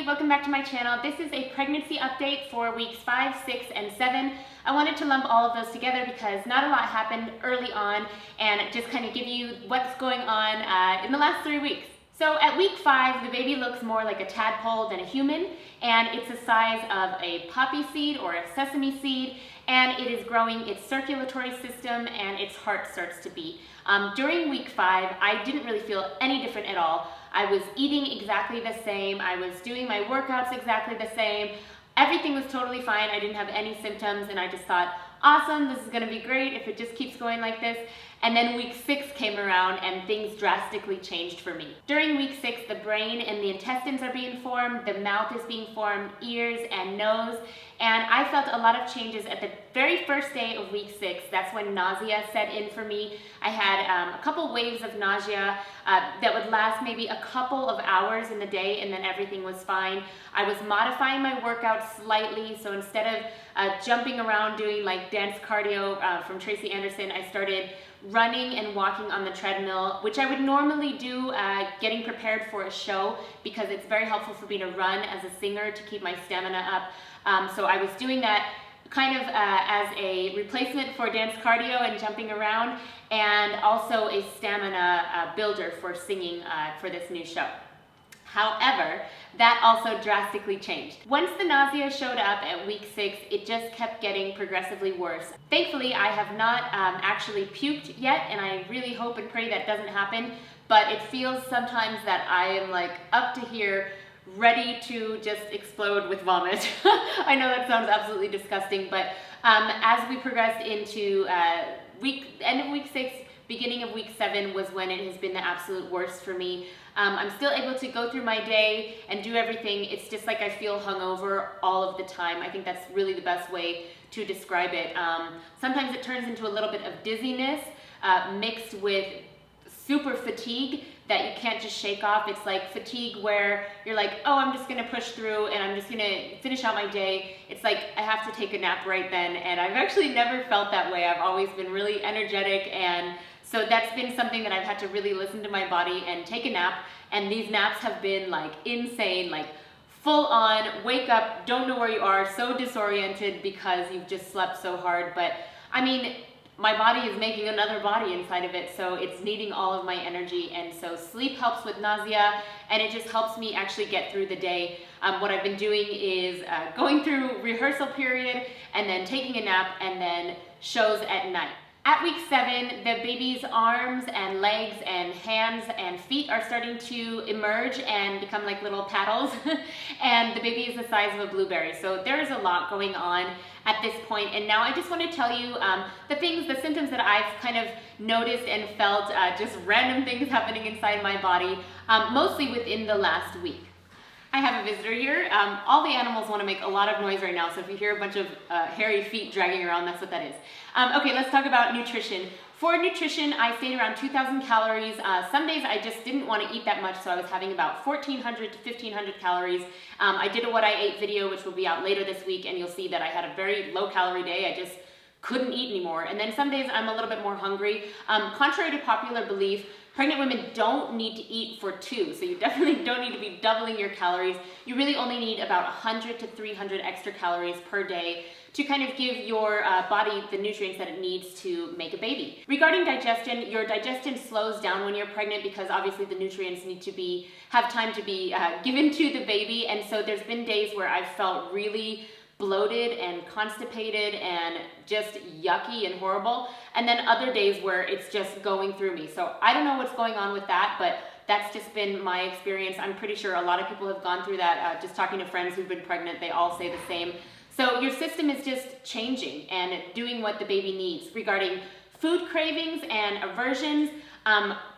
everybody, welcome back to my channel. This is a pregnancy update for weeks 5, 6, and 7. I wanted to lump all of those together because not a lot happened early on and just kind of give you what's going on in the last 3 weeks. So at week 5, the baby looks more like a tadpole than a human, and it's the size of a poppy seed or a sesame seed, and it is growing its circulatory system and its heart starts to beat. During week 5, I didn't really feel any different at all. I was eating exactly the same. I was doing my workouts exactly the same. Everything was totally fine. I didn't have any symptoms, and I just thought, awesome, this is gonna be great if it just keeps going like this. And then week 6 came around and things drastically changed for me. During week 6, the brain and the intestines are being formed, the mouth is being formed, ears and nose, and I felt a lot of changes at the very first day of week 6. That's when nausea set in for me. I had a couple waves of nausea that would last maybe a couple of hours in the day, and then everything was fine. I was modifying my workouts slightly, so instead of jumping around doing like dance cardio from Tracy Anderson, I started running and walking on the treadmill, which I would normally do getting prepared for a show, because it's very helpful for me to run as a singer to keep my stamina up. So I was doing that kind of as a replacement for dance cardio and jumping around, and also a stamina builder for singing for this new show. However, that also drastically changed. Once the nausea showed up at week 6, it just kept getting progressively worse. Thankfully, I have not actually puked yet, and I really hope and pray that doesn't happen, but it feels sometimes that I am like up to here, ready to just explode with vomit. I know that sounds absolutely disgusting, but as we progressed into end of week 6, beginning of week 7 was when it has been the absolute worst for me. I'm still able to go through my day and do everything. It's just like I feel hungover all of the time. I think that's really the best way to describe it. Sometimes it turns into a little bit of dizziness mixed with super fatigue that you can't just shake off. It's like fatigue where you're like, oh, I'm just gonna push through and I'm just gonna finish out my day. It's like I have to take a nap right then, and I've actually never felt that way. I've always been really energetic, and so that's been something that I've had to really listen to my body and take a nap, and these naps have been like insane, like full on, wake up, don't know where you are, so disoriented because you've just slept so hard. But I mean, my body is making another body inside of it, so it's needing all of my energy, and so sleep helps with nausea, and it just helps me actually get through the day. What I've been doing is going through rehearsal period, and then taking a nap, and then shows at night. At week 7, the baby's arms and legs and hands and feet are starting to emerge and become like little paddles, and the baby is the size of a blueberry. So there is a lot going on at this point, and now I just want to tell you the symptoms that I've kind of noticed and felt, just random things happening inside my body, mostly within the last week. I have a visitor here. All the animals want to make a lot of noise right now, so if you hear a bunch of hairy feet dragging around, that's what that is. Okay, let's talk about nutrition. For nutrition, I stayed around 2,000 calories. Some days I just didn't want to eat that much, so I was having about 1,400 to 1,500 calories. I did a what I ate video, which will be out later this week, and you'll see that I had a very low calorie day. I just couldn't eat anymore. And then some days I'm a little bit more hungry. Contrary to popular belief, pregnant women don't need to eat for 2, so you definitely don't need to be doubling your calories. You really only need about 100 to 300 extra calories per day to kind of give your body the nutrients that it needs to make a baby. Regarding digestion, your digestion slows down when you're pregnant because obviously the nutrients need to have time to be given to the baby, and so there's been days where I've felt really bloated and constipated and just yucky and horrible, and then other days where it's just going through me. So I don't know what's going on with that, but that's just been my experience. I'm pretty sure a lot of people have gone through that. Just talking to friends who've been pregnant, they all say the same. So your system is just changing and doing what the baby needs. Regarding food cravings and aversions,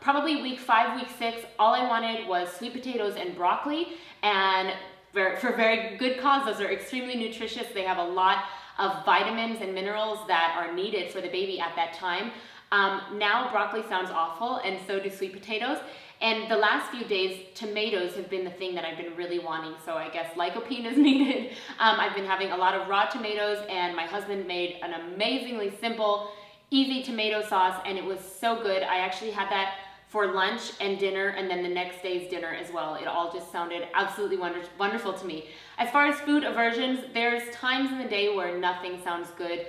probably week 5, week 6, all I wanted was sweet potatoes and broccoli, and for very good cause. Those are extremely nutritious. They have a lot of vitamins and minerals that are needed for the baby at that time. Now broccoli sounds awful, and so do sweet potatoes. And the last few days, tomatoes have been the thing that I've been really wanting. So I guess lycopene is needed. I've been having a lot of raw tomatoes, and my husband made an amazingly simple, easy tomato sauce, and it was so good. I actually had that for lunch and dinner, and then the next day's dinner as well. It all just sounded absolutely wonderful to me. As far as food aversions, there's times in the day where nothing sounds good.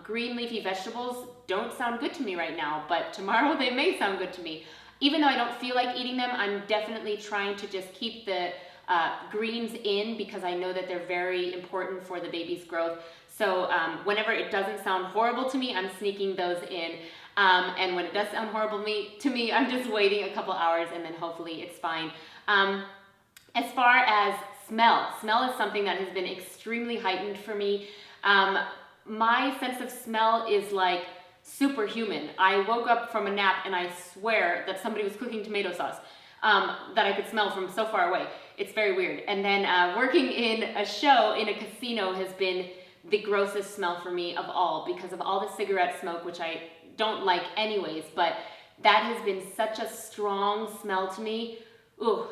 Green leafy vegetables don't sound good to me right now, but tomorrow they may sound good to me. Even though I don't feel like eating them, I'm definitely trying to just keep the greens in, because I know that they're very important for the baby's growth. So whenever it doesn't sound horrible to me, I'm sneaking those in. And when it does sound horrible to me, I'm just waiting a couple hours and then hopefully it's fine. As far as smell is something that has been extremely heightened for me. My sense of smell is like superhuman. I woke up from a nap and I swear that somebody was cooking tomato sauce that I could smell from so far away. It's very weird. And then working in a show in a casino has been the grossest smell for me of all, because of all the cigarette smoke, which I don't like anyways, but that has been such a strong smell to me. Ooh,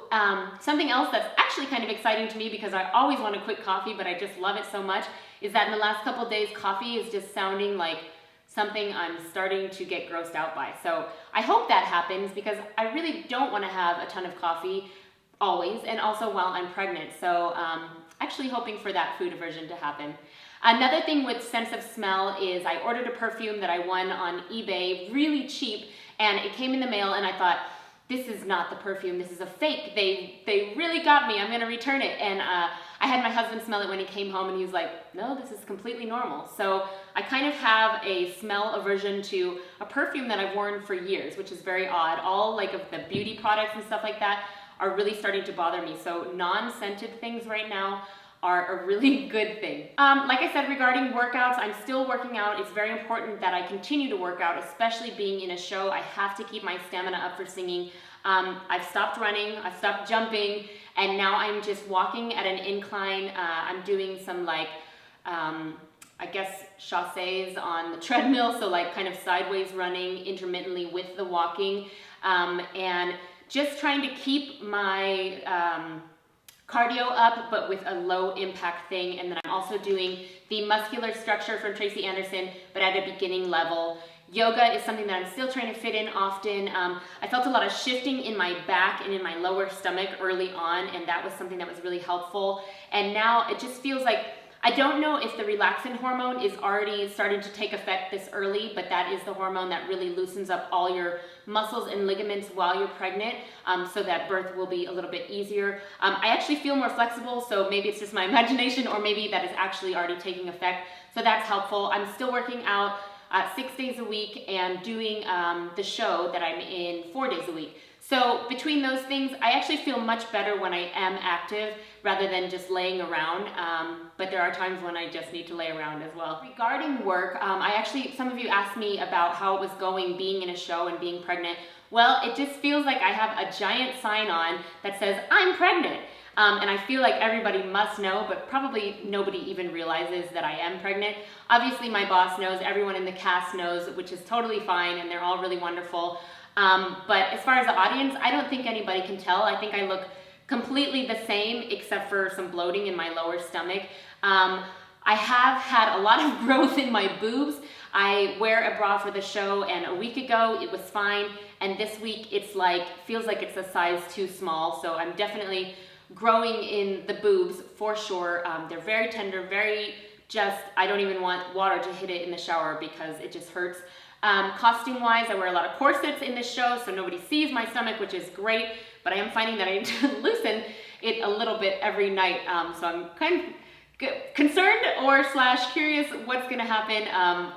something else that's actually kind of exciting to me, because I always want a quick coffee, but I just love it so much, is that in the last couple of days, coffee is just sounding like something I'm starting to get grossed out by. So I hope that happens, because I really don't want to have a ton of coffee always, and also while I'm pregnant. So actually hoping for that food aversion to happen. Another thing with sense of smell is I ordered a perfume that I won on eBay really cheap, and it came in the mail, and I thought, this is not the perfume, this is a fake. They really got me, I'm gonna return it. And I had my husband smell it when he came home, and he was like, no, this is completely normal. So I kind of have a smell aversion to a perfume that I've worn for years, which is very odd. All like of the beauty products and stuff like that are really starting to bother me. So non-scented things right now are a really good thing. Like I said, regarding workouts, I'm still working out. It's very important that I continue to work out, especially being in a show. I have to keep my stamina up for singing. I've stopped running, I've stopped jumping, and now I'm just walking at an incline. I'm doing some like, I guess, chassés on the treadmill, so like kind of sideways running intermittently with the walking, and just trying to keep my cardio up, but with a low impact thing. And then I'm also doing the muscular structure from Tracy Anderson, but at a beginning level. Yoga is something that I'm still trying to fit in often. I felt a lot of shifting in my back and in my lower stomach early on, and that was something that was really helpful. And now it just feels like, I don't know if the relaxin hormone is already starting to take effect this early, but that is the hormone that really loosens up all your muscles and ligaments while you're pregnant, so that birth will be a little bit easier. I actually feel more flexible, so maybe it's just my imagination, or maybe that is actually already taking effect. So that's helpful. I'm still working out 6 days a week and doing the show that I'm in 4 days a week. So between those things, I actually feel much better when I am active rather than just laying around. But there are times when I just need to lay around as well. Regarding work, some of you asked me about how it was going being in a show and being pregnant. Well, it just feels like I have a giant sign on that says, I'm pregnant. And I feel like everybody must know, but probably nobody even realizes that I am pregnant. Obviously my boss knows, everyone in the cast knows, which is totally fine, and they're all really wonderful. But as far as the audience, I don't think anybody can tell. I think I look completely the same, except for some bloating in my lower stomach. I have had a lot of growth in my boobs. I wear a bra for the show, and a week ago it was fine, and this week it's like, feels like it's a size too small, so I'm definitely growing in the boobs for sure. They're very tender, very just, I don't even want water to hit it in the shower because it just hurts. Costume wise, I wear a lot of corsets in this show, so nobody sees my stomach, which is great, but I am finding that I need to loosen it a little bit every night. So I'm kind of concerned or / curious what's gonna happen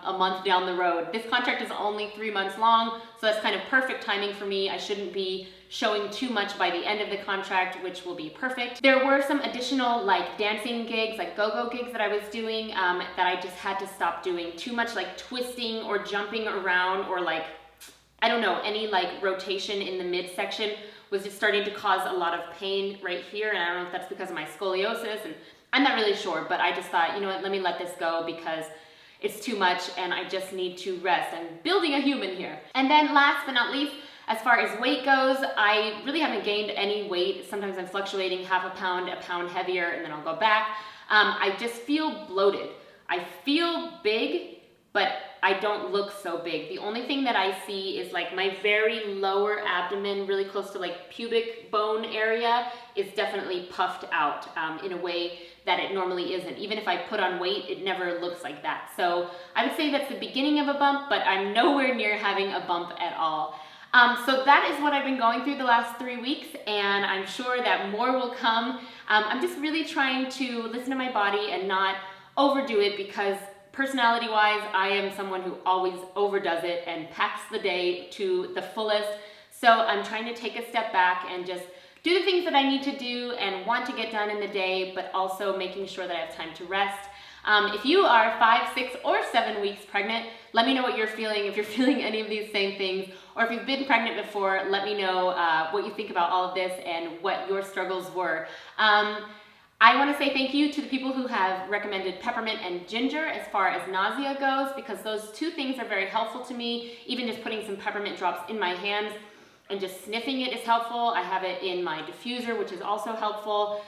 a month down the road. This contract is only 3 months long, so that's kind of perfect timing for me. I shouldn't be showing too much by the end of the contract, which will be perfect. There were some additional like dancing gigs, like go-go gigs that I was doing that I just had to stop doing. Too much like twisting or jumping around, or like, I don't know, any like rotation in the midsection was just starting to cause a lot of pain right here. And I don't know if that's because of my scoliosis, and I'm not really sure, but I just thought, you know what, let me let this go because it's too much and I just need to rest. I'm building a human here. And then last but not least, as far as weight goes, I really haven't gained any weight. Sometimes I'm fluctuating half a pound heavier, and then I'll go back. I just feel bloated. I feel big, but I don't look so big. The only thing that I see is like my very lower abdomen, really close to like pubic bone area, is definitely puffed out in a way that it normally isn't. Even if I put on weight, it never looks like that. So I would say that's the beginning of a bump, but I'm nowhere near having a bump at all. So that is what I've been going through the last 3 weeks, and I'm sure that more will come. I'm just really trying to listen to my body and not overdo it, because personality-wise, I am someone who always overdoes it and packs the day to the fullest. So I'm trying to take a step back and just do the things that I need to do and want to get done in the day, but also making sure that I have time to rest. If you are 5, 6, or 7 weeks pregnant, let me know what you're feeling, if you're feeling any of these same things, or if you've been pregnant before, let me know what you think about all of this and what your struggles were. I want to say thank you to the people who have recommended peppermint and ginger as far as nausea goes, because those two things are very helpful to me. Even just putting some peppermint drops in my hands and just sniffing it is helpful. I have it in my diffuser, which is also helpful.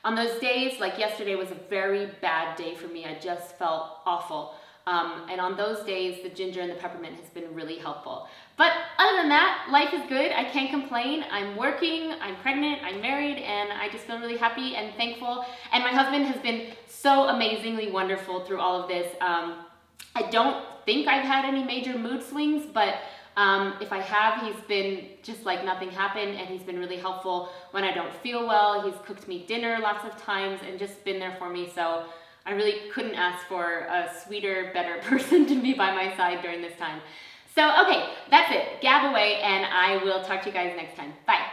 On those days, like yesterday was a very bad day for me. I just felt awful. And on those days, the ginger and the peppermint has been really helpful. But other than that, life is good. I can't complain. I'm working, I'm pregnant, I'm married, and I just feel really happy and thankful. And my husband has been so amazingly wonderful through all of this. I don't think I've had any major mood swings, but if I have, he's been just like nothing happened, and he's been really helpful when I don't feel well. He's cooked me dinner lots of times and just been there for me. So I really couldn't ask for a sweeter, better person to be by my side during this time. So, okay, that's it. Gab away, and I will talk to you guys next time. Bye.